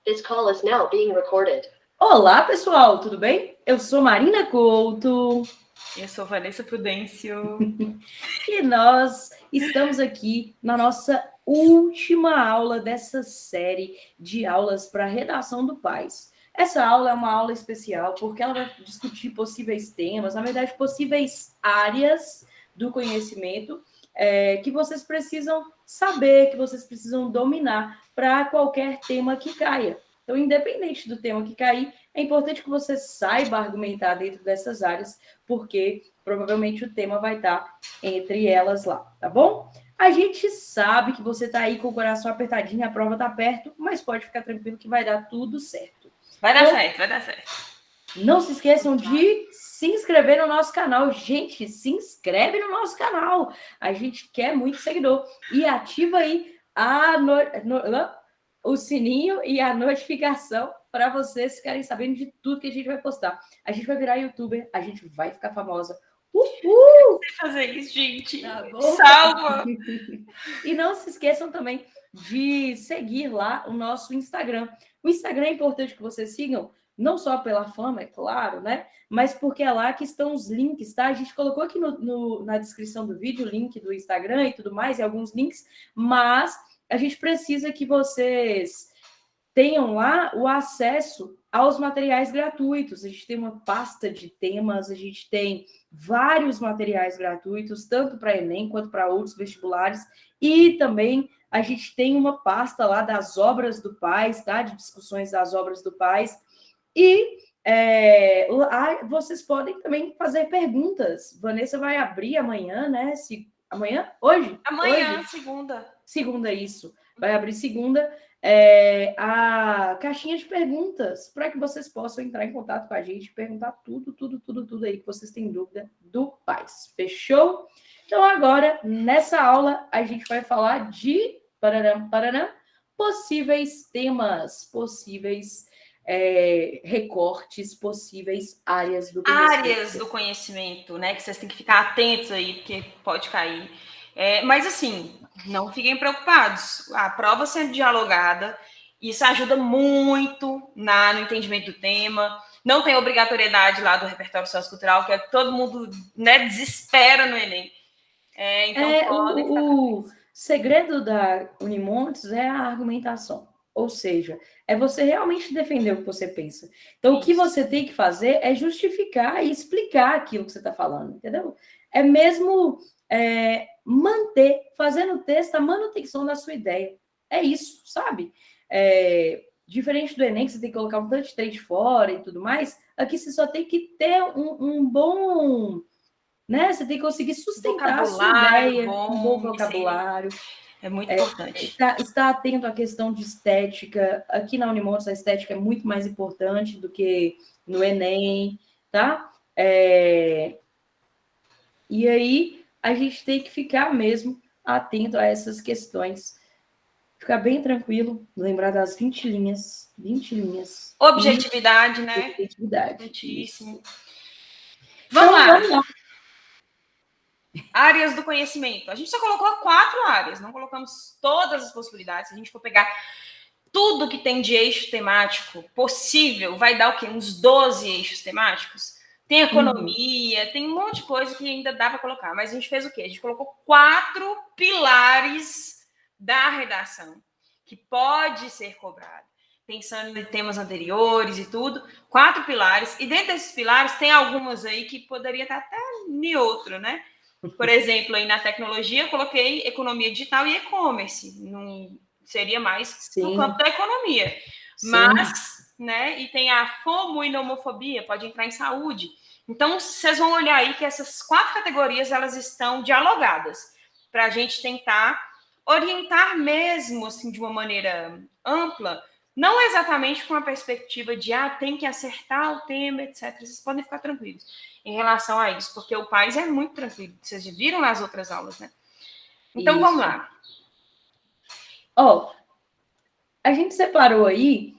This call is now being recorded. Olá, pessoal, tudo bem? Eu sou Marina Couto. Eu sou Vanessa Prudêncio. E nós estamos aqui na nossa última aula dessa série de aulas para redação do PAS. Essa aula é uma aula especial porque ela vai discutir possíveis temas, na verdade, possíveis áreas do conhecimento que vocês precisam saber, que vocês precisam dominar para qualquer tema que caia. Então, independente do tema que cair, é importante que você saiba argumentar dentro dessas áreas, porque provavelmente o tema vai estar entre elas lá, tá bom? A gente sabe que você tá aí com o coração apertadinho, a prova tá perto, mas pode ficar tranquilo que vai dar tudo certo. Vai dar certo, vai dar certo. Não se esqueçam de se inscrever no nosso canal. Gente, se inscreve no nosso canal. A gente quer muito seguidor. E ativa aí o sininho e a notificação para vocês ficarem sabendo de tudo que a gente vai postar. A gente vai virar youtuber, a gente vai ficar famosa. Uhul! Fazer isso, gente. Tá bom? Salva! E não se esqueçam também de seguir lá o nosso Instagram. O Instagram é importante que vocês sigam, não só pela fama, é claro, né? Mas porque é lá que estão os links, tá? A gente colocou aqui na descrição do vídeo o link do Instagram e tudo mais, e alguns links, mas a gente precisa que vocês tenham lá o acesso aos materiais gratuitos. A gente tem uma pasta de temas, a gente tem vários materiais gratuitos, tanto para Enem quanto para outros vestibulares, e também a gente tem uma pasta lá das obras do PAS, tá? De discussões das obras do PAS, e vocês podem também fazer perguntas. Vanessa vai abrir amanhã, né? Amanhã? Hoje? Amanhã, Hoje? segunda. Segunda, isso. Vai abrir segunda a caixinha de perguntas para que vocês possam entrar em contato com a gente, perguntar tudo aí que vocês têm dúvida do PAS. Fechou? Então, agora, nessa aula, a gente vai falar de possíveis temas, possíveis recortes, possíveis áreas do conhecimento. Áreas do conhecimento, né? Que vocês têm que ficar atentos aí, porque pode cair. Mas, assim, não fiquem preocupados. A prova sendo dialogada, isso ajuda muito no entendimento do tema. Não tem obrigatoriedade lá do repertório sociocultural, que é todo mundo, né, desespera no Enem. O segredo da Unimontes é a argumentação. Ou seja, é você realmente defender o que você pensa. Então, o que você tem que fazer é justificar e explicar aquilo que você está falando, entendeu? É mesmo fazer no texto a manutenção da sua ideia. É isso, sabe? Diferente do Enem, que você tem que colocar um tanto de trem fora e tudo mais, aqui você só tem que ter um bom... né? Você tem que conseguir sustentar a sua ideia, um bom vocabulário. É muito importante. Estar atento à questão de estética. Aqui na Unimontes, a estética é muito mais importante do que no Enem, tá? E aí, a gente tem que ficar mesmo atento a essas questões. Ficar bem tranquilo, lembrar das 20 linhas. 20 linhas. Objetividade, né? Objetividade. Muitíssimo. Vamos lá. Áreas do conhecimento. A gente só colocou 4 áreas, não colocamos todas as possibilidades. Se a gente for pegar tudo que tem de eixo temático possível, vai dar o quê? Uns 12 eixos temáticos? Tem economia, tem um monte de coisa que ainda dá para colocar. Mas a gente fez o quê? A gente colocou 4 pilares da redação, que pode ser cobrado. Pensando em temas anteriores e tudo, 4 pilares. E dentro desses pilares tem algumas aí que poderia estar até em outro, né? Por exemplo, aí na tecnologia, eu coloquei economia digital e e-commerce. Não seria mais no campo da economia. Sim. Mas, né, e tem a FOMO e homofobia, pode entrar em saúde. Então, vocês vão olhar aí que essas 4 categorias, elas estão dialogadas, para a gente tentar orientar mesmo, assim, de uma maneira ampla, não exatamente com a perspectiva de, tem que acertar o tema, etc. Vocês podem ficar tranquilos em relação a isso, porque o PAS é muito tranquilo. Vocês viram nas outras aulas, né? Então, vamos lá. A gente separou aí,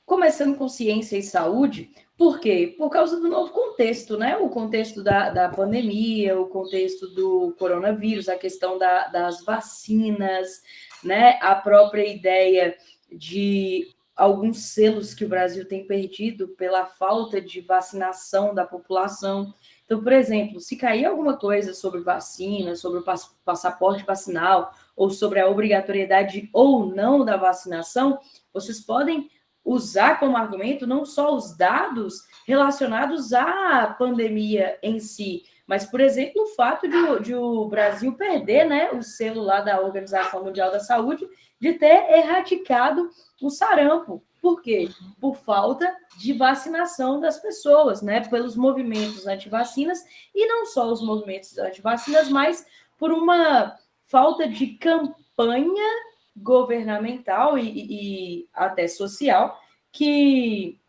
começando com ciência e saúde, por quê? Por causa do novo contexto, né? O contexto da pandemia, o contexto do coronavírus, a questão das vacinas, né? A própria ideia de alguns selos que o Brasil tem perdido pela falta de vacinação da população. Então, por exemplo, se cair alguma coisa sobre vacina, sobre o passaporte vacinal, ou sobre a obrigatoriedade ou não da vacinação, vocês podem usar como argumento não só os dados relacionados à pandemia em si, mas, por exemplo, o fato de o Brasil perder, né, o selo lá da Organização Mundial da Saúde de ter erradicado o sarampo. Por quê? Por falta de vacinação das pessoas, né, pelos movimentos antivacinas, e não só os movimentos antivacinas, mas por uma falta de campanha governamental e até social que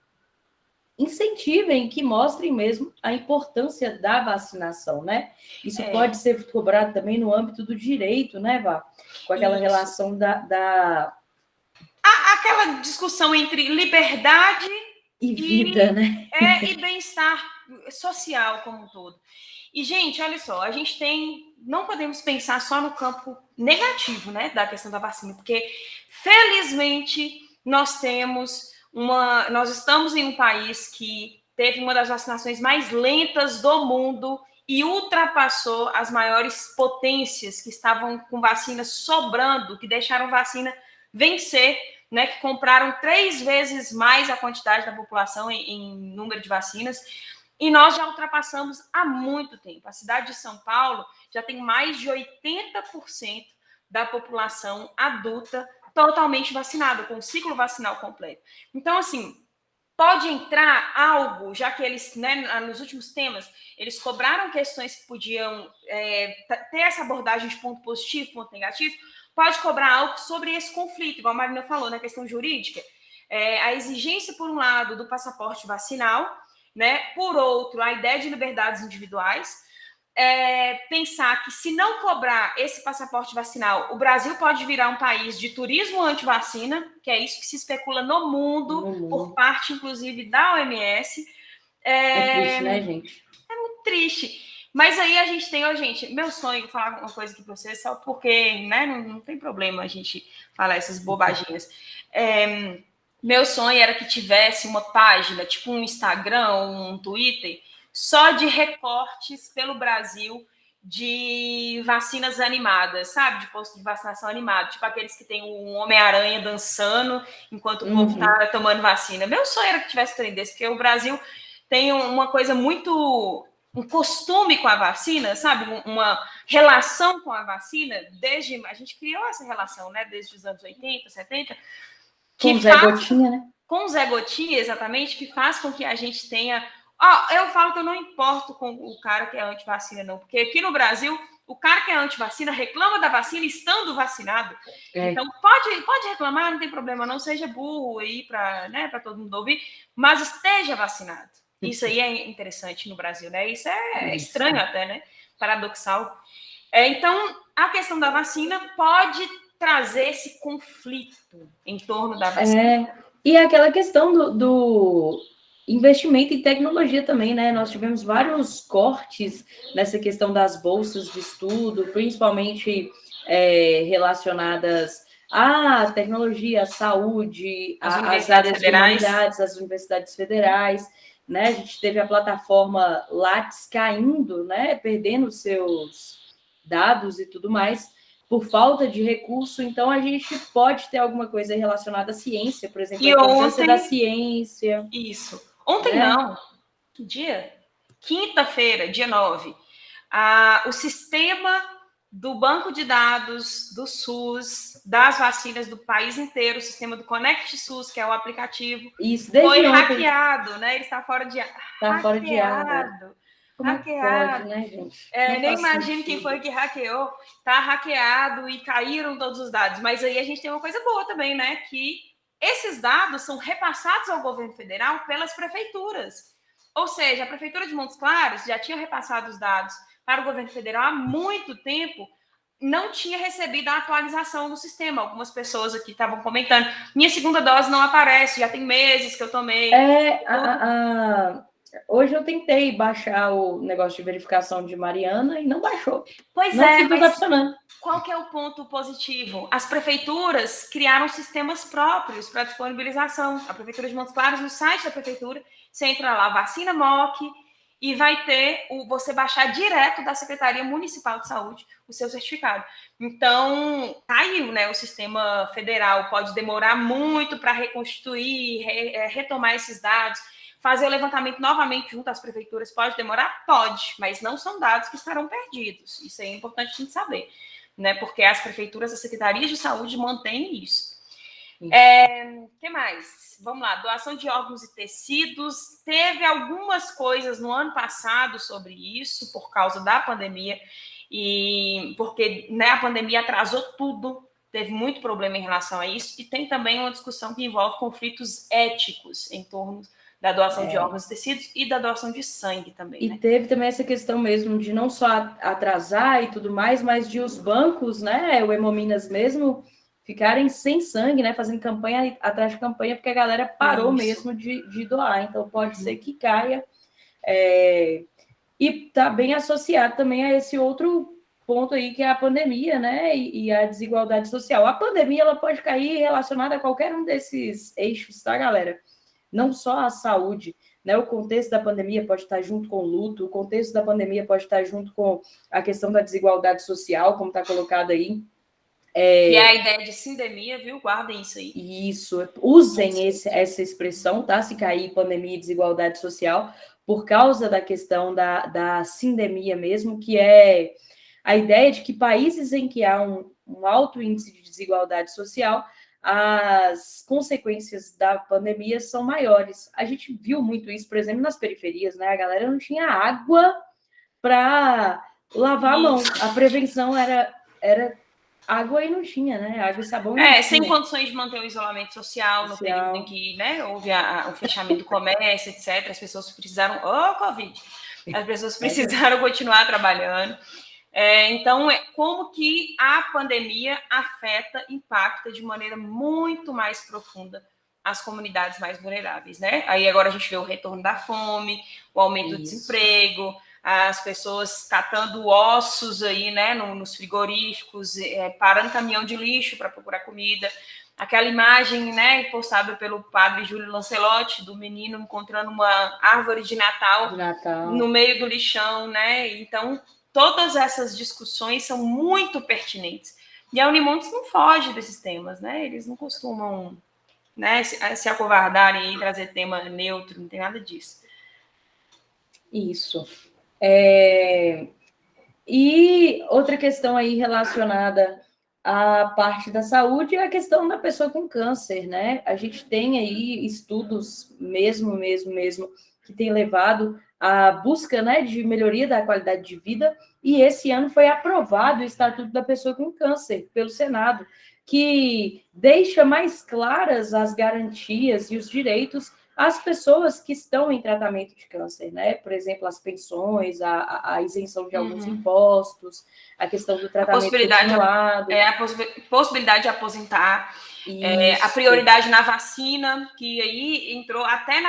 incentivem, que mostrem mesmo a importância da vacinação, né? Isso pode ser cobrado também no âmbito do direito, né, Vá? Com aquela relação Aquela discussão entre liberdade e vida, né? E bem-estar social como um todo. E, gente, olha só, a gente não podemos pensar só no campo negativo, né, da questão da vacina, porque, felizmente, nós estamos em um país que teve uma das vacinações mais lentas do mundo e ultrapassou as maiores potências que estavam com vacina sobrando, que deixaram vacina vencer, né, que compraram 3 vezes mais a quantidade da população em número de vacinas, e nós já ultrapassamos há muito tempo. A cidade de São Paulo já tem mais de 80% da população adulta totalmente vacinada, com o ciclo vacinal completo. Então, assim, pode entrar algo, já que eles, né, nos últimos temas, eles cobraram questões que podiam ter essa abordagem de ponto positivo, ponto negativo, pode cobrar algo sobre esse conflito, igual a Marina falou, na questão jurídica, a exigência, por um lado, do passaporte vacinal, né, por outro, a ideia de liberdades individuais, pensar que se não cobrar esse passaporte vacinal, o Brasil pode virar um país de turismo anti-vacina, que é isso que se especula no mundo, por parte, inclusive, da OMS. É triste, né, gente? É muito triste. Mas aí a gente tem, gente, meu sonho, vou falar uma coisa aqui para vocês, só porque, né, não tem problema a gente falar essas bobaginhas. Meu sonho era que tivesse uma página, tipo um Instagram ou um Twitter, só de recortes pelo Brasil de vacinas animadas, sabe? De posto de vacinação animado, tipo aqueles que tem um Homem-Aranha dançando enquanto o povo tá tomando vacina. Meu sonho era que tivesse trem desse, porque o Brasil tem uma coisa muito... um costume com a vacina, sabe? Uma relação com a vacina, a gente criou essa relação, né? Desde os anos 80, 70. Com o Zé Gotinha, né? Com o Zé Gotinha, exatamente, que faz com que a gente tenha... eu falo que eu não importo com o cara que é anti-vacina, não, porque aqui no Brasil, o cara que é anti-vacina reclama da vacina estando vacinado. Então, pode reclamar, não tem problema, não seja burro aí para, né, para todo mundo ouvir, mas esteja vacinado. Isso aí é interessante no Brasil, né? Isso é estranho até, né? Paradoxal. Então, a questão da vacina pode trazer esse conflito em torno da vacina. E aquela questão do investimento em tecnologia também, né? Nós tivemos vários cortes nessa questão das bolsas de estudo, principalmente relacionadas à tecnologia, à saúde, às áreas de humanidades, às universidades federais, né? A gente teve a plataforma Lattes caindo, né? Perdendo seus dados e tudo mais, por falta de recurso. Então, a gente pode ter alguma coisa relacionada à ciência, por exemplo, a importância da ciência. Isso. Ontem não. Que dia? Quinta-feira, dia 9. O sistema do banco de dados do SUS, das vacinas do país inteiro, o sistema do Connect SUS, que é o aplicativo, isso, desde foi ontem. hackeado, né? Ele está fora de ar. Está fora de ar. Como hackeado. Pode, né, gente? Nem imagino quem foi que hackeou. Tá hackeado e caíram todos os dados. Mas aí a gente tem uma coisa boa também, né? Que esses dados são repassados ao governo federal pelas prefeituras. Ou seja, a prefeitura de Montes Claros já tinha repassado os dados para o governo federal há muito tempo, não tinha recebido a atualização do sistema. Algumas pessoas aqui estavam comentando, minha segunda dose não aparece, já tem meses que eu tomei. Hoje eu tentei baixar o negócio de verificação de Mariana e não baixou. Pois Não é, está mas funcionando. qual que é o ponto positivo? As prefeituras criaram sistemas próprios para disponibilização. A Prefeitura de Montes Claros, no site da Prefeitura, você entra lá, vacina MOC, e vai ter você baixar direto da Secretaria Municipal de Saúde o seu certificado. Então, caiu, né? O sistema federal pode demorar muito para reconstituir, retomar esses dados. Fazer o levantamento novamente junto às prefeituras pode demorar? Pode, mas não são dados que estarão perdidos. Isso é importante a gente saber, né? Porque as prefeituras, as secretarias de saúde mantêm isso. Que mais? Vamos lá, doação de órgãos e tecidos. Teve algumas coisas no ano passado sobre isso, por causa da pandemia, e porque, né, a pandemia atrasou tudo, teve muito problema em relação a isso, e tem também uma discussão que envolve conflitos éticos em torno da doação de órgãos e tecidos e da doação de sangue também. E né? teve também essa questão mesmo de não só atrasar e tudo mais, mas de os bancos, né, o Hemominas mesmo, ficarem sem sangue, né, fazendo campanha atrás de campanha, porque a galera parou mesmo de doar. Então pode ser que caia. E está bem associado também a esse outro ponto aí, que é a pandemia, né, e a desigualdade social. A pandemia, ela pode cair relacionada a qualquer um desses eixos, tá, galera? Não só a saúde, né? O contexto da pandemia pode estar junto com o luto, o contexto da pandemia pode estar junto com a questão da desigualdade social, como está colocado aí. Que é a ideia de sindemia, viu? Guardem isso aí. Isso, usem essa expressão, tá? Se cair pandemia e desigualdade social, por causa da questão da sindemia mesmo, que é a ideia de que países em que há um alto índice de desigualdade social, as consequências da pandemia são maiores. A gente viu muito isso, por exemplo, nas periferias, né? A galera não tinha água para lavar a mão. A prevenção era água e não tinha, né? Água e sabão. Sem condições de manter o isolamento social no período em que, né, houve o fechamento do comércio, etc. As pessoas precisaram. Covid! As pessoas precisaram continuar trabalhando. Então, como que a pandemia impacta de maneira muito mais profunda as comunidades mais vulneráveis, né? Aí agora a gente vê o retorno da fome, o aumento do desemprego, as pessoas catando ossos aí, né, nos frigoríficos, parando caminhão de lixo para procurar comida. Aquela imagem, né, postada pelo padre Júlio Lancelotti, do menino encontrando uma árvore de Natal no meio do lixão, né? Então, todas essas discussões são muito pertinentes. E a Unimontes não foge desses temas, né? Eles não costumam, né, se acovardarem e trazer tema neutro, não tem nada disso. Isso. E outra questão aí relacionada à parte da saúde é a questão da pessoa com câncer, né? A gente tem aí estudos mesmo, que tem levado à busca, né, de melhoria da qualidade de vida, e esse ano foi aprovado o Estatuto da Pessoa com Câncer pelo Senado, que deixa mais claras as garantias e os direitos às pessoas que estão em tratamento de câncer, né? Por exemplo, as pensões, a isenção de alguns impostos, a questão do tratamento continuado. A possibilidade de aposentar, a prioridade na vacina, que aí entrou até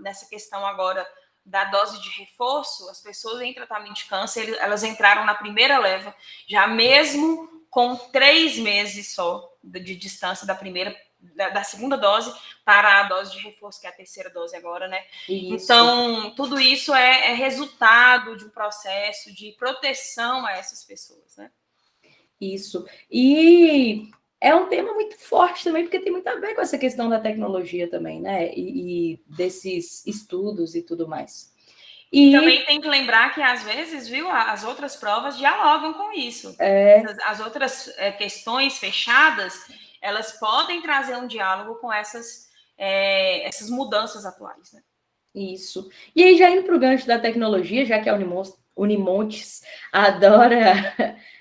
nessa questão agora da dose de reforço. As pessoas em tratamento de câncer, elas entraram na primeira leva, já mesmo com 3 meses só de distância da segunda dose para a dose de reforço, que é a terceira dose agora, né? Isso. Então, tudo isso é resultado de um processo de proteção a essas pessoas, né? Isso. E é um tema muito forte também, porque tem muito a ver com essa questão da tecnologia também, né? E desses estudos e tudo mais. E também tem que lembrar que, às vezes, viu, as outras provas dialogam com isso. As outras questões fechadas, elas podem trazer um diálogo com essas mudanças atuais, né? Isso. E aí, já indo para o gancho da tecnologia, já que a Unimontes adora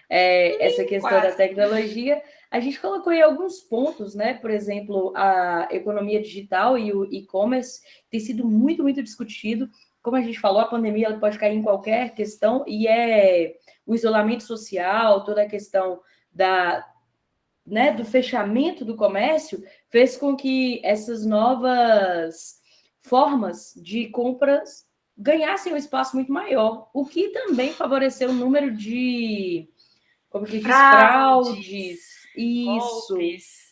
essa questão da tecnologia, a gente colocou aí alguns pontos, né? Por exemplo, a economia digital e o e-commerce tem sido muito, muito discutido. Como a gente falou, a pandemia ela pode cair em qualquer questão, e o isolamento social, toda a questão do fechamento do comércio, fez com que essas novas formas de compras ganhassem um espaço muito maior, o que também favoreceu o número de, como que diz, fraudes, isso,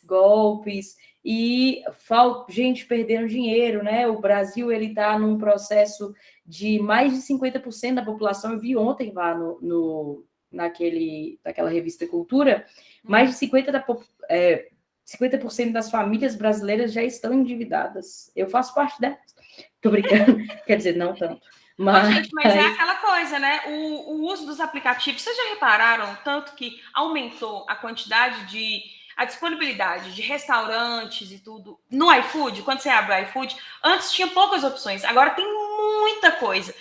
golpes e gente perdendo dinheiro, né? O Brasil ele está num processo de mais de 50% da população. Eu vi ontem lá naquela revista Cultura, mais de 50% das famílias brasileiras já estão endividadas. Eu faço parte delas. Tô brincando, quer dizer, não tanto. Gente, mas é aquela coisa, né? O uso dos aplicativos, vocês já repararam tanto que aumentou a quantidade a disponibilidade de restaurantes e tudo no iFood? Quando você abre o iFood, antes tinha poucas opções, agora tem muita coisa.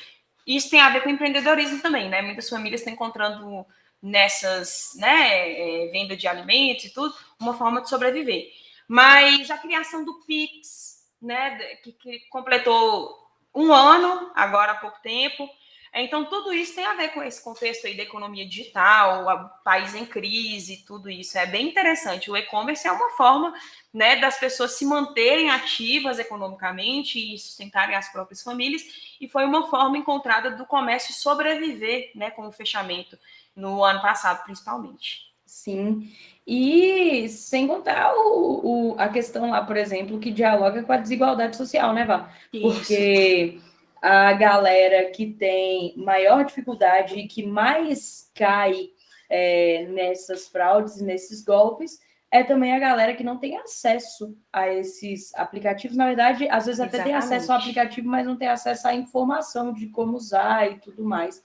E isso tem a ver com empreendedorismo também, né? Muitas famílias estão encontrando nessas, né, venda de alimentos e tudo, uma forma de sobreviver. Mas a criação do Pix, né, que completou 1 ano, agora há pouco tempo. Então, tudo isso tem a ver com esse contexto aí da economia digital, o país em crise, tudo isso. É bem interessante. O e-commerce é uma forma, né, das pessoas se manterem ativas economicamente e sustentarem as próprias famílias, e foi uma forma encontrada do comércio sobreviver, né, com o fechamento no ano passado, principalmente. Sim, e sem contar a questão lá, por exemplo, que dialoga com a desigualdade social, né, Val? Porque a galera que tem maior dificuldade e que mais cai nessas fraudes, nesses golpes, é também a galera que não tem acesso a esses aplicativos. Na verdade, às vezes até tem acesso ao aplicativo, mas não tem acesso à informação de como usar e tudo mais.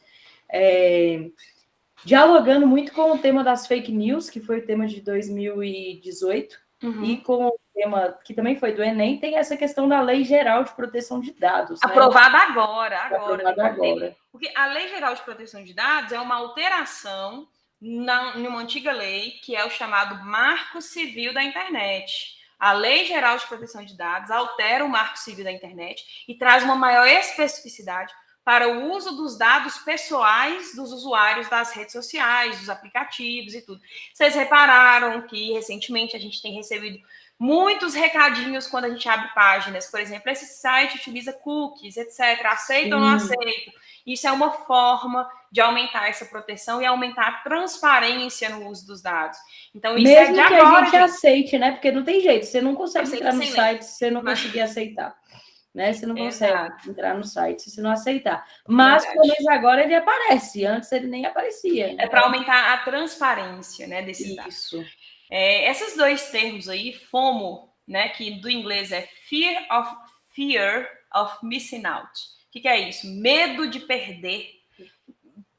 Dialogando muito com o tema das fake news, que foi o tema de 2018, e com o tema que também foi do Enem, tem essa questão da Lei Geral de Proteção de Dados. Aprovada agora. Agora. Porque a Lei Geral de Proteção de Dados é uma alteração numa antiga lei, que é o chamado Marco Civil da Internet. A Lei Geral de Proteção de Dados altera o Marco Civil da Internet e traz uma maior especificidade para o uso dos dados pessoais dos usuários das redes sociais, dos aplicativos e tudo. Vocês repararam que recentemente a gente tem recebido muitos recadinhos quando a gente abre páginas. Por exemplo, esse site utiliza cookies, etc. Aceita ou não aceita? Isso é uma forma de aumentar essa proteção e aumentar a transparência no uso dos dados. Então, isso mesmo é de que agora, a gente aceite, né? Porque não tem jeito, você não consegue entrar no site se você não conseguir aceitar. Né? Você não consegue entrar no site se você não aceitar. Mas, pelo menos agora ele aparece. Antes ele nem aparecia. É para aumentar a transparência, né, desses dados. Esses dois termos aí, FOMO, né, que do inglês é Fear of Missing Out. O que é isso? Medo de perder.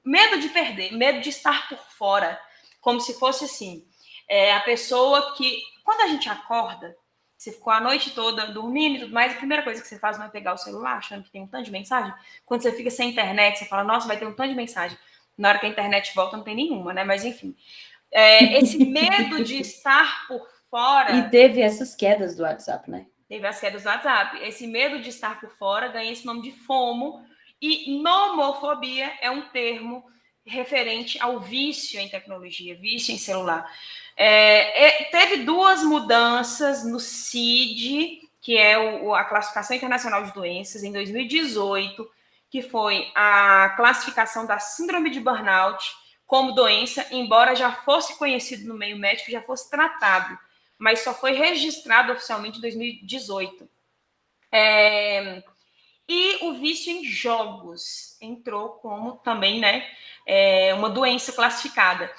Medo de estar por fora. Como se fosse assim, a pessoa que, quando a gente acorda, você ficou a noite toda dormindo e tudo mais, a primeira coisa que você faz não é pegar o celular, achando que tem um tanto de mensagem. Quando você fica sem internet, você fala, nossa, vai ter um tanto de mensagem. Na hora que a internet volta, não tem nenhuma, né? Mas, enfim. Esse medo de estar por fora... E teve essas quedas do WhatsApp, né? Teve as quedas do WhatsApp. Esse medo de estar por fora ganha esse nome de FOMO. E nomofobia é um termo referente ao vício em tecnologia, vício em celular. Teve 2 mudanças no CID, que é a Classificação Internacional de Doenças, em 2018, que foi a classificação da síndrome de burnout como doença, embora já fosse conhecido no meio médico, já fosse tratado, mas só foi registrado oficialmente em 2018. E o vício em jogos entrou como também, né, uma doença classificada.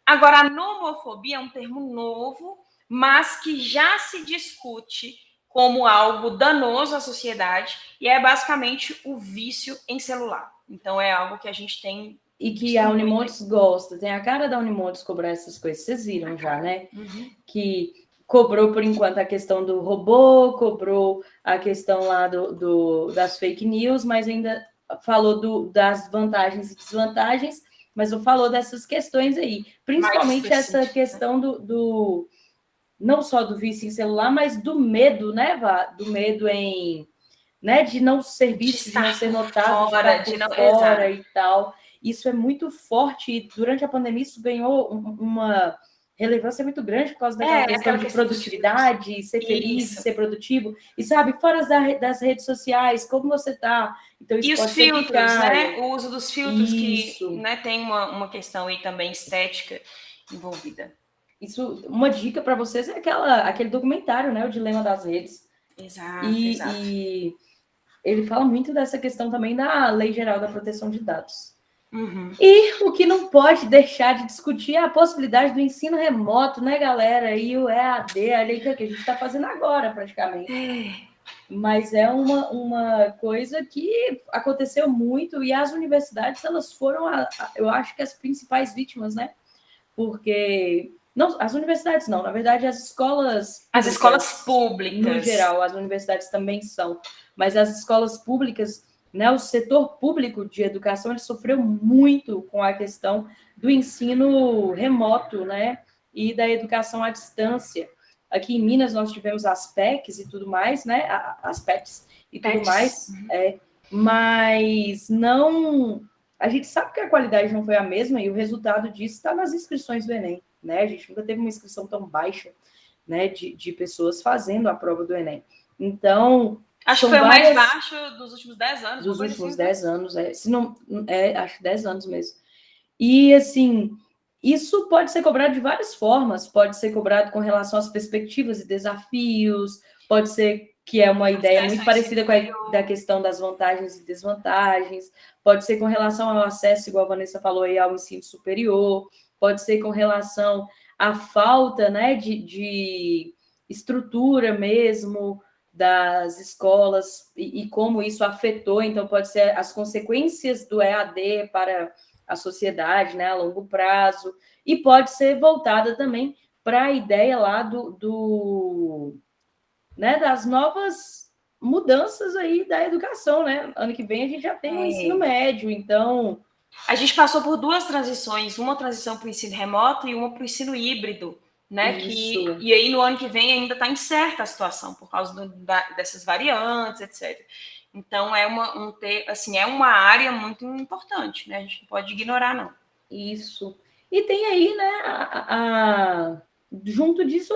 Agora, a nomofobia é um termo novo, mas que já se discute como algo danoso à sociedade, e é basicamente o vício em celular. Então, é algo que a gente tem... E que a Unimontes gosta. Tem a cara da Unimontes cobrar essas coisas. Vocês viram já, né? Que cobrou, por enquanto, a questão do robô, cobrou a questão lá das fake news, mas ainda falou das vantagens e desvantagens, mas não falou dessas questões aí. Principalmente essa questão não só do vício em celular, mas do medo, né, Vá? Do medo em... Né, de não ser visto, de não ser notado, de estar por fora e tal. Isso é muito forte, e durante a pandemia isso ganhou uma relevância muito grande por causa daquela questão de produtividade, ser feliz, ser produtivo. E sabe, fora das redes sociais, como você tá? Então, isso e pode os filtros, ser né? O uso dos filtros isso. que, né, tem uma questão aí também estética envolvida. Isso, uma dica para vocês é aquele documentário, né? O Dilema das Redes. Exato, E ele fala muito dessa questão também da Lei Geral da Proteção de Dados. Uhum. E o que não pode deixar de discutir é a possibilidade do ensino remoto, né, galera? E o EAD, ali que a gente está fazendo agora, praticamente. Mas é uma coisa que aconteceu muito e as universidades, elas foram, eu acho que as principais vítimas, né? Porque... Não, as universidades não, na verdade, as escolas públicas, as escolas públicas. No geral, as universidades também são. Mas as escolas públicas, né, o setor público de educação, ele sofreu muito com a questão do ensino remoto, né, e da educação à distância. Aqui em Minas nós tivemos as PECs e tudo mais, né, as PETs e tudo mais, mas não... A gente sabe que a qualidade não foi a mesma e o resultado disso está nas inscrições do Enem, né? A gente nunca teve uma inscrição tão baixa, né, de pessoas fazendo a prova do Enem. Então, acho que foi o mais baixo dos últimos 10 anos. Dos últimos 10 anos, se não, acho 10 anos mesmo. E, assim, isso pode ser cobrado de várias formas. Pode ser cobrado com relação às perspectivas e desafios, pode ser que é uma ideia muito parecida com a da questão das vantagens e desvantagens, pode ser com relação ao acesso, igual a Vanessa falou aí, ao ensino superior, pode ser com relação à falta, né, de estrutura mesmo das escolas e como isso afetou, então pode ser as consequências do EAD para a sociedade, né, a longo prazo, e pode ser voltada também para a ideia lá né, das novas mudanças aí da educação, né? Ano que vem a gente já tem o ensino médio, então... A gente passou por duas transições, uma transição para o ensino remoto e uma para o ensino híbrido, né? E aí no ano que vem ainda está incerta a situação por causa dessas variantes, etc. Então é uma área muito importante, né? A gente não pode ignorar, não. Isso. E tem aí, né, junto disso,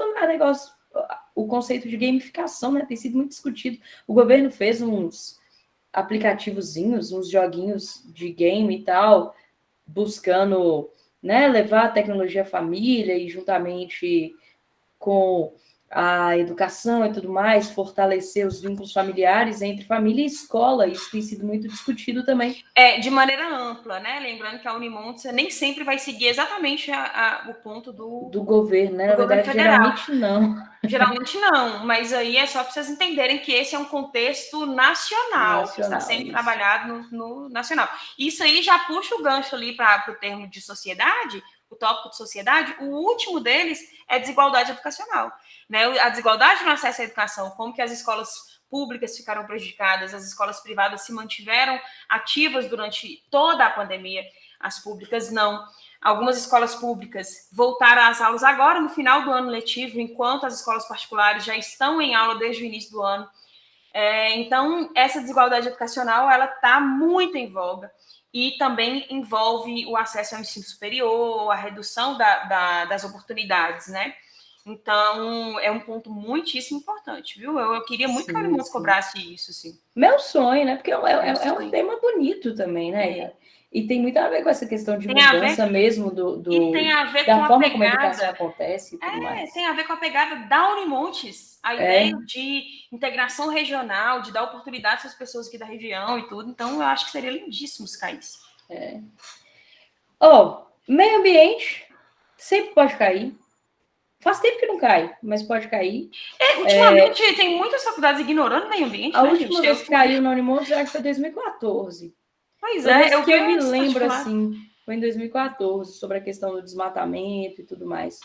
o conceito de gamificação, né? Tem sido muito discutido. O governo fez uns aplicativozinhos, uns joguinhos de game e tal, buscando, né, levar a tecnologia à família e juntamente com a educação e tudo mais, fortalecer os vínculos familiares entre família e escola. Isso tem sido muito discutido também. De maneira ampla, né? Lembrando que a Unimontes nem sempre vai seguir exatamente o ponto do governo, né? Na verdade, geralmente não. Geralmente não, mas aí é só para vocês entenderem que esse é um contexto nacional que está sendo trabalhado no nacional. Isso aí já puxa o gancho ali para o termo de sociedade, o tópico de sociedade. O último deles é desigualdade educacional, né? A desigualdade no acesso à educação, como que as escolas públicas ficaram prejudicadas, as escolas privadas se mantiveram ativas durante toda a pandemia, as públicas não. Algumas escolas públicas voltaram às aulas agora no final do ano letivo, enquanto as escolas particulares já estão em aula desde o início do ano. Então, essa desigualdade educacional ela está muito em voga e também envolve o acesso ao ensino superior, a redução das oportunidades, né? Então, é um ponto muitíssimo importante, viu? Eu queria muito que a Unimontes cobrasse isso, sim. Meu sonho, né? Porque é um tema bonito também, né? E tem muito a ver com essa questão de mudança mesmo e tem a ver da com forma a pegada, como a educação acontece e tudo mais. Tem a ver com a pegada da Unimontes, a ideia de integração regional, de dar oportunidades às pessoas aqui da região e tudo. Então, eu acho que seria lindíssimo se caísse. Meio ambiente sempre pode cair. Faz tempo que não cai, mas pode cair. Ultimamente, tem muitas faculdades ignorando o meio ambiente. A última vez que caiu na Unimontes, eu acho que foi em 2014. Pois é, eu me lembro assim, foi em 2014, sobre a questão do desmatamento e tudo mais.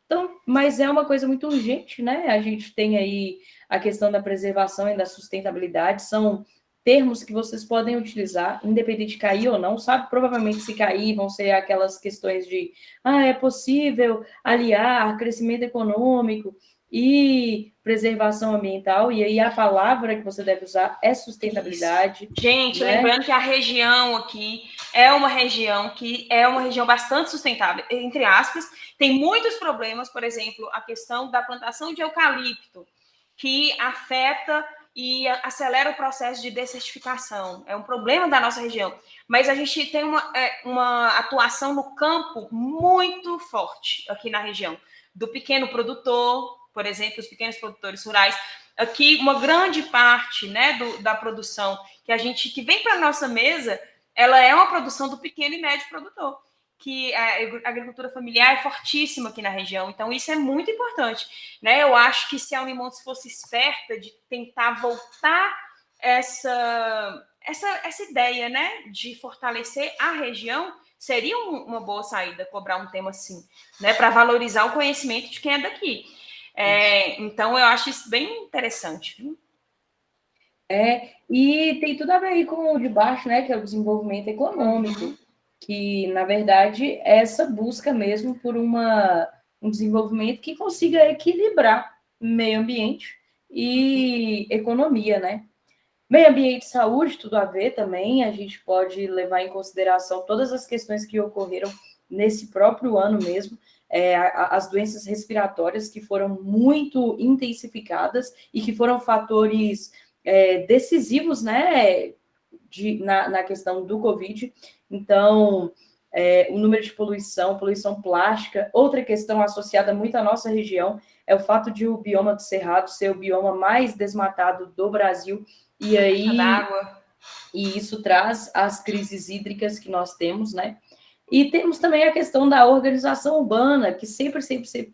Então, mas é uma coisa muito urgente, né? A gente tem aí a questão da preservação e da sustentabilidade, são termos que vocês podem utilizar, independente de cair ou não, sabe? Provavelmente, se cair, vão ser aquelas questões de é possível aliar crescimento econômico e preservação ambiental, e aí a palavra que você deve usar é sustentabilidade. Isso. Gente, né? Lembrando que a região aqui é uma região bastante sustentável, entre aspas, tem muitos problemas, por exemplo, a questão da plantação de eucalipto, que afeta e acelera o processo de desertificação. É um problema da nossa região. Mas a gente tem uma atuação no campo muito forte aqui na região, do pequeno produtor, por exemplo, os pequenos produtores rurais. Aqui, uma grande parte, né, da produção que vem para a nossa mesa, ela é uma produção do pequeno e médio produtor, que a agricultura familiar é fortíssima aqui na região, então isso é muito importante, né? Eu acho que se a Unimontes fosse esperta de tentar voltar essa ideia, né, de fortalecer a região, seria uma boa saída cobrar um tema assim, né, para valorizar o conhecimento de quem é daqui. Então, eu acho isso bem interessante. Viu? E tem tudo a ver aí com o de baixo, né, que é o desenvolvimento econômico, que, na verdade, é essa busca mesmo por um desenvolvimento que consiga equilibrar meio ambiente e economia, né? Meio ambiente e saúde, tudo a ver também, a gente pode levar em consideração todas as questões que ocorreram nesse próprio ano mesmo, as doenças respiratórias que foram muito intensificadas e que foram fatores decisivos, né, na questão do Covid. Então, o número de poluição plástica. Outra questão associada muito à nossa região é o fato de o bioma do Cerrado ser o bioma mais desmatado do Brasil, e aí e isso traz as crises hídricas que nós temos, né? E temos também a questão da organização urbana, que sempre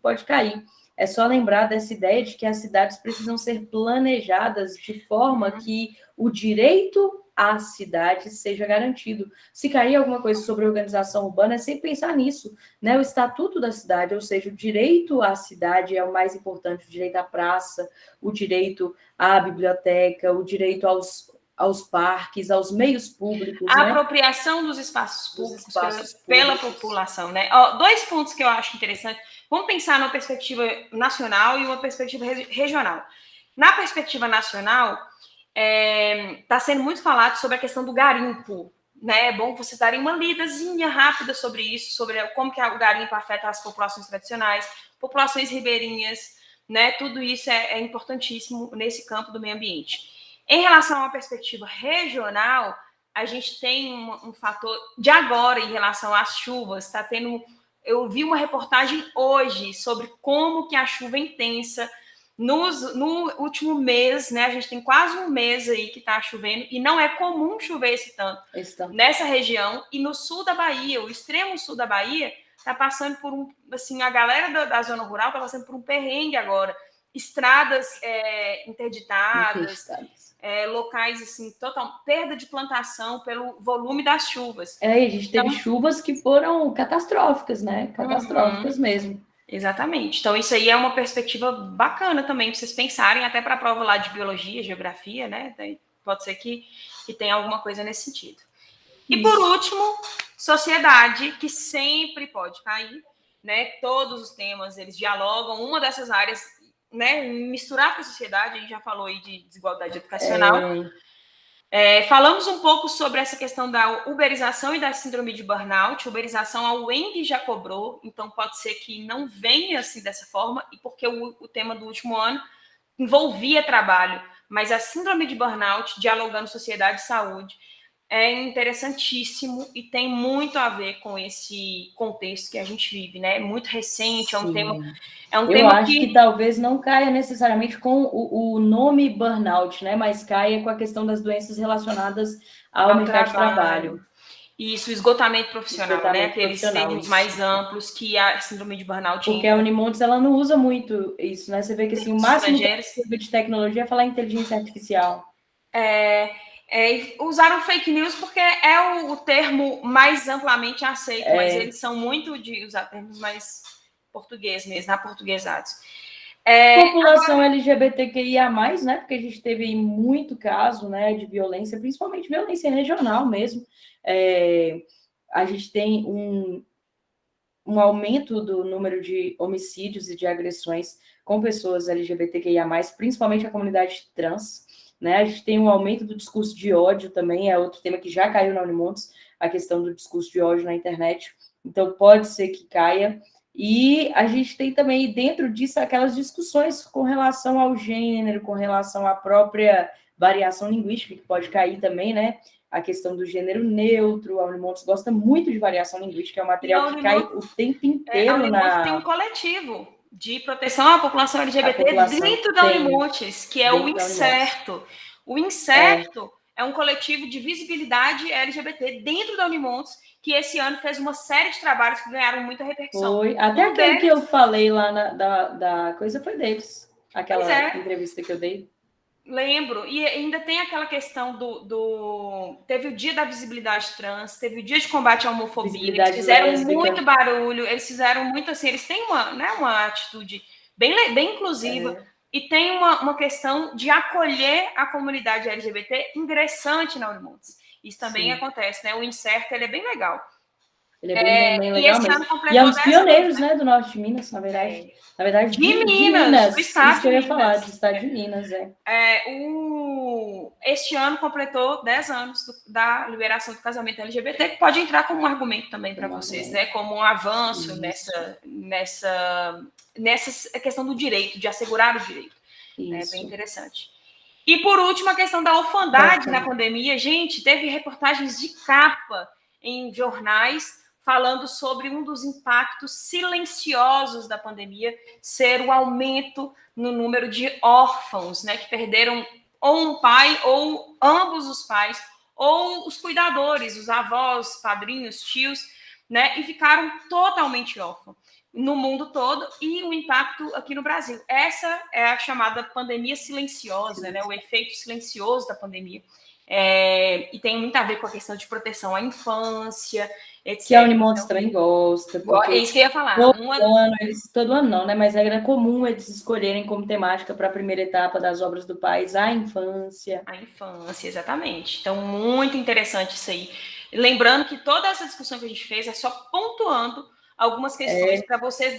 pode cair. É só lembrar dessa ideia de que as cidades precisam ser planejadas de forma que o direito à cidade seja garantido. Se cair alguma coisa sobre organização urbana, é sempre pensar nisso, né? O estatuto da cidade, ou seja, o direito à cidade é o mais importante, o direito à praça, o direito à biblioteca, o direito aos parques, aos meios públicos. A né? apropriação dos espaços públicos pela população, né? Dois pontos que eu acho interessantes. Vamos pensar numa perspectiva nacional e uma perspectiva regional. Na perspectiva nacional, está sendo muito falado sobre a questão do garimpo, né? É bom vocês darem uma lidazinha rápida sobre isso, sobre como que o garimpo afeta as populações tradicionais, populações ribeirinhas, né? Tudo isso é importantíssimo nesse campo do meio ambiente. Em relação a uma perspectiva regional, a gente tem um fator de agora em relação às chuvas. Está tendo. Eu vi uma reportagem hoje sobre como que a chuva é intensa. No último mês, né? A gente tem quase um mês aí que está chovendo, e não é comum chover esse tanto nessa região. E no sul da Bahia, o extremo sul da Bahia, está passando por a galera da zona rural está passando por um perrengue agora. Estradas interditadas. Locais assim, total perda de plantação pelo volume das chuvas. A gente teve chuvas que foram catastróficas, né? Catastróficas mesmo. Exatamente. Então, isso aí é uma perspectiva bacana também para vocês pensarem, até para a prova lá de biologia, geografia, né? Pode ser que tenha alguma coisa nesse sentido. E por último, sociedade, que sempre pode cair, né? Todos os temas, eles dialogam. Uma dessas áreas, né, misturar com a sociedade, a gente já falou aí de desigualdade educacional. Falamos um pouco sobre essa questão da uberização e da síndrome de burnout. Uberização, a UENG já cobrou, então pode ser que não venha assim dessa forma, e porque o tema do último ano envolvia trabalho, mas a síndrome de burnout, dialogando sociedade e saúde, é interessantíssimo e tem muito a ver com esse contexto que a gente vive, né? É muito recente, é um tema Eu acho que talvez não caia necessariamente com o nome burnout, né? Mas caia com a questão das doenças relacionadas ao mercado de trabalho. Isso, esgotamento profissional, né? Aqueles termos mais amplos que a síndrome de burnout. Porque a Unimontes, ela não usa muito isso, né? Você vê que assim, o máximo de tecnologia é falar inteligência artificial. Usaram fake news porque é o termo mais amplamente aceito, mas eles são muito de usar termos mais português mesmo, aportuguesados. População LGBTQIA+, né? Porque a gente teve muito caso, né, de violência, principalmente violência regional mesmo. A gente tem um aumento do número de homicídios e de agressões com pessoas LGBTQIA+, principalmente a comunidade trans, né? A gente tem um aumento do discurso de ódio também, é outro tema que já caiu na Unimontes, a questão do discurso de ódio na internet, então pode ser que caia. E a gente tem também, dentro disso, aquelas discussões com relação ao gênero, com relação à própria variação linguística, que pode cair também, né? A questão do gênero neutro, a Unimontes gosta muito de variação linguística, é um material que cai o tempo inteiro a Unimontes tem um coletivo de proteção à população LGBT dentro da Unimontes, que é o Incerto. O Incerto é um coletivo de visibilidade LGBT dentro da Unimontes, que esse ano fez uma série de trabalhos que ganharam muita repercussão. Foi, até aquele que eu falei lá da coisa foi deles, aquela entrevista que eu dei. Lembro, e ainda tem aquela questão teve o dia da visibilidade trans, teve o dia de combate à homofobia, eles fizeram muito barulho, eles fizeram muito assim, eles têm uma atitude bem inclusiva, e tem uma questão de acolher a comunidade LGBT ingressante na Unimontes. Isso também acontece, né? O Incerto, ele é bem legal. Ele é bem legal mesmo. E é um dos pioneiros, né, do norte de Minas, na verdade. Na verdade, de Minas. Do estado isso que eu ia falar, do estado de Minas, Este ano completou 10 anos da liberação do casamento LGBT, que pode entrar como um argumento também para vocês, né? Como um avanço nessa questão do direito, de assegurar o direito. É bem interessante. E, por último, a questão da orfandade na pandemia. Gente, teve reportagens de capa em jornais falando sobre um dos impactos silenciosos da pandemia ser o aumento no número de órfãos, né, que perderam ou um pai ou ambos os pais, ou os cuidadores, os avós, padrinhos, tios, né, e ficaram totalmente órfãos no mundo todo, e o impacto aqui no Brasil. Essa é a chamada pandemia silenciosa, né, o efeito silencioso da pandemia. E tem muito a ver com a questão de proteção à infância, etc. Que a Unimontes também gosta. É isso que eu ia falar. Todo ano não, né? Mas era comum eles escolherem como temática para a primeira etapa das obras do país a infância. A infância, exatamente. Então, muito interessante isso aí. Lembrando que toda essa discussão que a gente fez é só pontuando algumas questões para vocês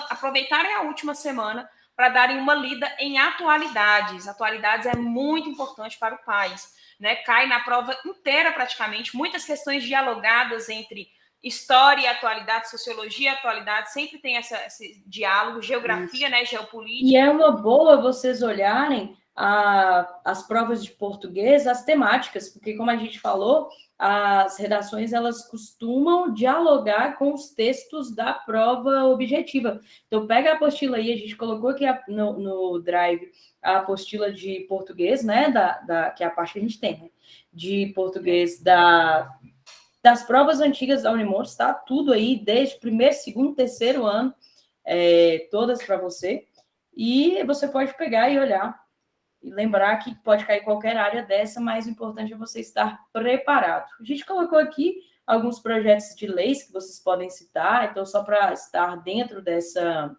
aproveitarem a última semana para darem uma lida em atualidades. Atualidades é muito importante para o país, né? Cai na prova inteira praticamente, muitas questões dialogadas entre história e atualidade, sociologia e atualidade, sempre tem esse diálogo, geografia, né, geopolítica. E é uma boa vocês olharem as provas de português, as temáticas, porque como a gente falou, as redações elas costumam dialogar com os textos da prova objetiva. Então pega a apostila aí, a gente colocou aqui no Drive a apostila de português, né, que é a parte que a gente tem, né, de português das provas antigas da Unimontes, tá? Tudo aí, desde primeiro, segundo, terceiro ano, todas para você. E você pode pegar e olhar e lembrar que pode cair qualquer área dessa, mas o importante é você estar preparado. A gente colocou aqui alguns projetos de leis que vocês podem citar, então só para estar dentro dessa...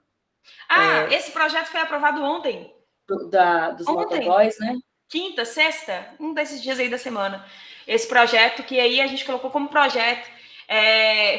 esse projeto foi aprovado ontem. Dos motoboys, né? Quinta, sexta, um desses dias aí da semana. Esse projeto, que aí a gente colocou como projeto,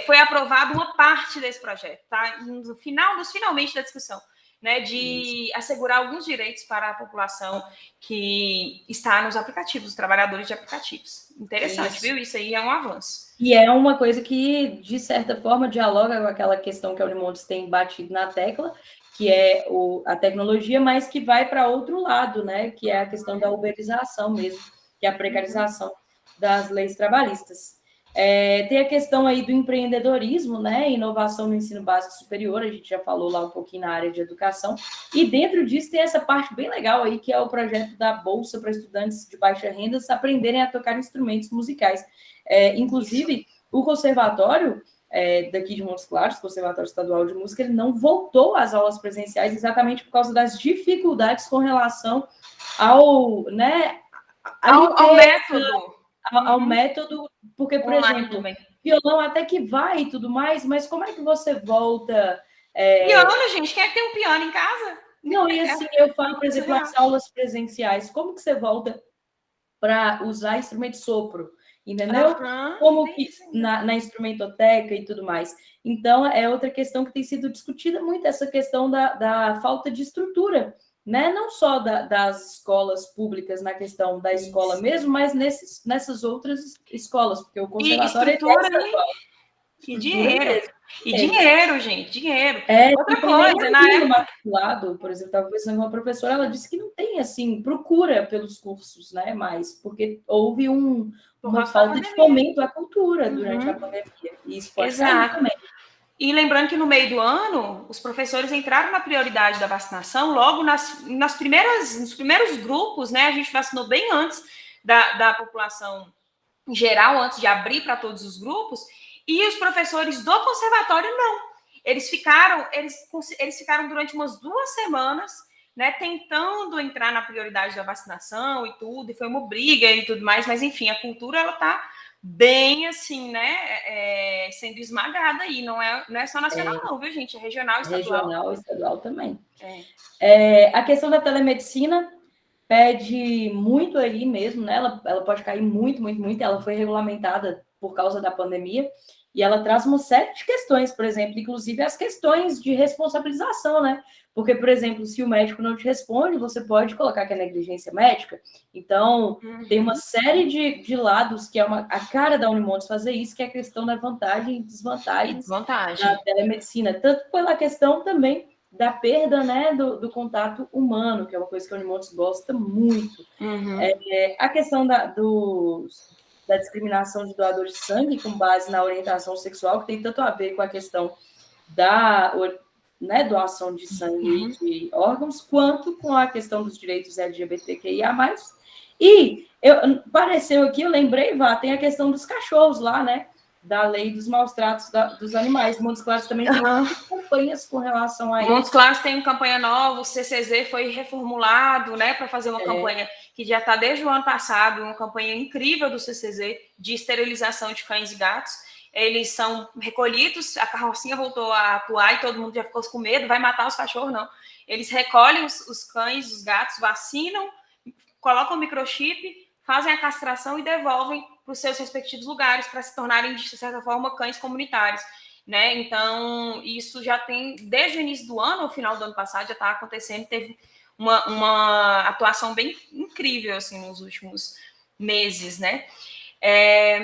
foi aprovado uma parte desse projeto, tá? Finalmente da discussão, né? De assegurar alguns direitos para a população que está nos aplicativos, os trabalhadores de aplicativos. Interessante, viu? Isso aí é um avanço. E é uma coisa que, de certa forma, dialoga com aquela questão que a Unimontes tem batido na tecla, que é a tecnologia, mas que vai para outro lado, né? Que é a questão da uberização mesmo, que é a precarização das leis trabalhistas. Tem a questão aí do empreendedorismo, né? Inovação no ensino básico superior, a gente já falou lá um pouquinho na área de educação. E dentro disso tem essa parte bem legal aí, que é o projeto da Bolsa para estudantes de baixa renda aprenderem a tocar instrumentos musicais. Inclusive, o conservatório daqui de Montes Claros, Conservatório Estadual de Música, ele não voltou às aulas presenciais exatamente por causa das dificuldades com relação ao método. Ao método, porque, por exemplo, violão até que vai e tudo mais, mas como é que você volta... Piano, gente, quem é que tem um piano em casa? Não, e assim, eu falo, por exemplo, as aulas presenciais, como que você volta para usar instrumento de sopro? entendeu? Aham, Como tem que isso. na instrumentoteca e tudo mais. Então, é outra questão que tem sido discutida muito, essa questão da falta de estrutura, né? Não só das escolas públicas, na questão da escola Isso. mesmo, mas nessas outras escolas, porque o E conservatório é estrutura e estrutura dinheiro. mesmo. E dinheiro, gente, dinheiro. Não Outra tem nem coisa, na aluno época. matriculado, por exemplo, estava conversando com uma professora, ela disse que não tem, assim, procura pelos cursos, né, mais, porque houve Por uma causa da falta de pandemia. fomento à cultura durante a Uhum, pandemia, e isso pode cair exato. também. E lembrando que no meio do ano, os professores entraram na prioridade da vacinação logo nos primeiros grupos, né? A gente vacinou bem antes da população em geral, antes de abrir para todos os grupos, e os professores do conservatório não. Eles ficaram durante umas 2 semanas, né, tentando entrar na prioridade da vacinação e tudo, e foi uma briga e tudo mais, mas enfim, a cultura ela tá bem assim, né, sendo esmagada aí, não é só nacional não, viu gente, é regional, estadual. Regional e estadual também. É. A questão da telemedicina pede muito aí mesmo, né? Ela pode cair muito, muito, muito. Ela foi regulamentada por causa da pandemia e ela traz uma série de questões, por exemplo, inclusive as questões de responsabilização, né? Porque, por exemplo, se o médico não te responde, você pode colocar que é negligência médica. Então, tem uma série de lados que é a cara da Unimontes fazer isso, que é a questão da vantagem e E desvantagens da desvantagem. telemedicina, tanto pela questão também da perda, né, do contato humano, que é uma coisa que a Unimontes gosta muito. Uhum. A questão da discriminação de doador de sangue com base na orientação sexual, que tem tanto a ver com a questão da, né, doação de sangue e de órgãos, quanto com a questão dos direitos LGBTQIA+. E pareceu aqui, eu lembrei, Vá, tem a questão dos cachorros lá, né? Da lei dos maus tratos dos animais. Montes Claros também tem campanhas com relação a O isso. Montes Claros tem uma campanha nova, o CCZ foi reformulado, né, para fazer uma campanha que já está desde o ano passado, uma campanha incrível do CCZ de esterilização de cães e gatos. Eles são recolhidos, a carrocinha voltou a atuar e todo mundo já ficou com medo, vai matar os cachorros, não. Eles recolhem os cães, os gatos, vacinam, colocam o microchip, fazem a castração e devolvem para os seus respectivos lugares para se tornarem, de certa forma, cães comunitários. Né? Então, isso já tem, desde o início do ano, o final do ano passado, já está acontecendo, teve uma atuação bem incrível, assim, nos últimos meses, né?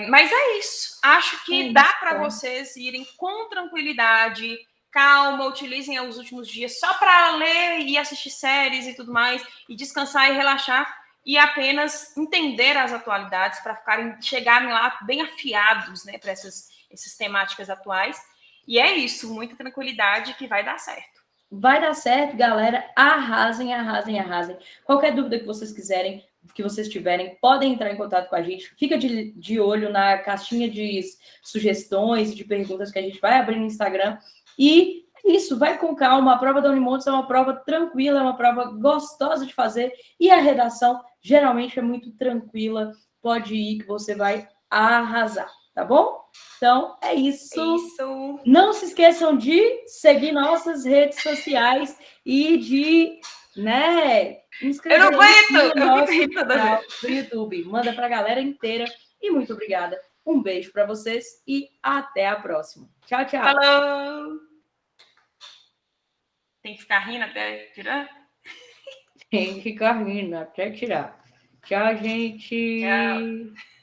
Mas é isso. Acho que dá para vocês irem com tranquilidade, calma, utilizem os últimos dias só para ler e assistir séries e tudo mais, e descansar e relaxar, e apenas entender as atualidades para chegarem lá bem afiados, né, para essas temáticas atuais. E é isso, muita tranquilidade que vai dar certo. Vai dar certo, galera. Arrasem, arrasem, arrasem. Qualquer dúvida que vocês quiserem, que vocês tiverem, podem entrar em contato com a gente. Fica de olho na caixinha de sugestões, de perguntas que a gente vai abrir no Instagram. E é isso, vai com calma. A prova da Unimontes é uma prova tranquila, é uma prova gostosa de fazer. E a redação geralmente é muito tranquila. Pode ir que você vai arrasar, tá bom? Então, é isso. Não se esqueçam de seguir nossas redes sociais e de, né, inscrever eu não aguento, no nosso canal do YouTube. Manda para a galera inteira. E muito obrigada. Um beijo para vocês e até a próxima. Tchau, tchau. Falou! Tem que ficar rindo até tirar? Tem que ficar rindo até tirar. Tchau, gente. Tchau.